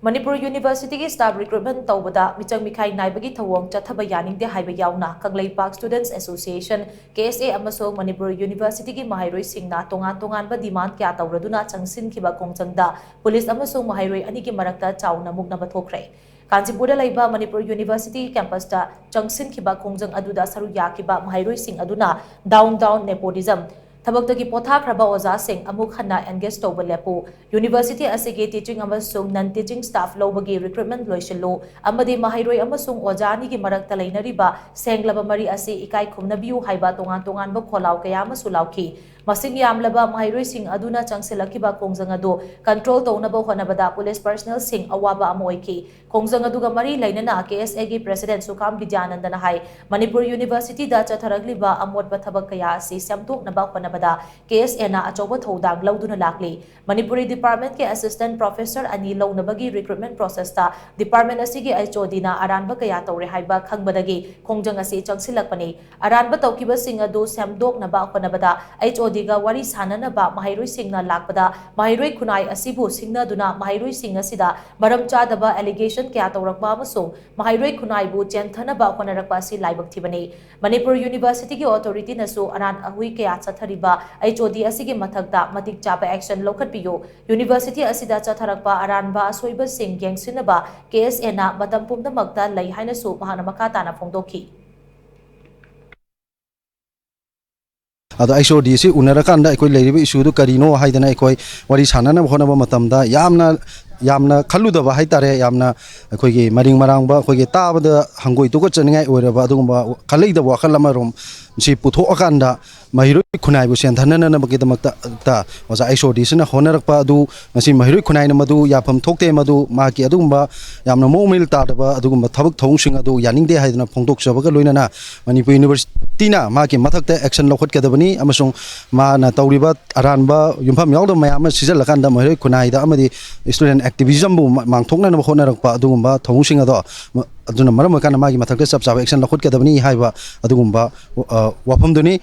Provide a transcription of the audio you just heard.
Manipur University ki staff recruitment TOUBADA MIECHANG MEEKHAI NAIBA ki thawong chathaba YANINGDE haiba yauna Kanglaipak Students Association KSA amasong Manipur University ki Maheiroi singna tongan ba demand kya tawraduna Changshinba Khongjang da police amasong Maheiroi ani ki marakta chauna Muknaba Thokhre Kanchipura laiba Manipur University campus da Changshinba Khongjang aduda saru yakiba Maheiroi sing aduna down nepotism Thabagtagi pothakraba oza sing amuk hana engage tawba lepo University asige teaching amasung non teaching staff lobagi recruitment loisilo amadi Maheiroi amasung ojani gi marakta lainariba senglaba mari ase ikai khumnabiu haiba tongan ba kholaw kaya masulawki masing yamlaba Maheiroi sing aduna changsilakiba Khongjang adu control tawnaba honabada police personnel sing awaba amoiki Khongjang aduga mari lainana KSA gi president Sukam Vidyanandana hai Manipur University da chatharagliba amotba thabak kaya ase samtoknaba honabada KSA na achoba thodang lauduna lakli Manipuri department ke assistant professor ani launabagi recruitment process ta department asigi HOD na aranba kaya tawre haiba khangbadagi Khongjang ase changsilakpani aranba tawkiba sing adu samdoknaba honabada HOD diga wari sananaba Maheiroi singna lakpada Maheiroi khunai asibu singna duna Maheiroi sing asida maram chadaba allegation kya tawrakba amasung Maheiroi khunai bu chenthanaba honarakpa si laibak thibani Manipur University ki authority nasu aran ahui kya chathariba HOD asigi mathakta matik chaba action lokhatpiyo University asida chatharakpa aranba asoiba sing gengsinaba KSA na matam pumdamakta lai hainasu mahana makata na phongdokhi Ado HOD si unarakanda ekoi leiriba issue du karino haidana ekoi wari sanana honaba matamda yamna khaludaba haitare yamna ekoi gi maring marangba ekoi gi tabada hangoi tu ko chaningai oiraba adugumba khaleida wa khalama rom si putho akanda Maheiroi khunai bu senthana na bagi damakta ta oza HOD sina honarakpa adu ngasi Maheiroi khunai na madu yapam thokte madu ma ki adugumba yamna momil ta daba adugumba thabak thong sing adu yaningde haidana phongtok sabaga loinana Manipur University na ma ki mathakta action lokhot kadabani amasung ma na tawriba aranba yumpham yawda mayam sijal lakanda Maheiroi khunai da amadi student activism bu mangthokna na honarakpa adugumba thong sing ado aduna maram kana ma ki mathakta sab sab action lokhot kadabani haiba adugumba wafam duni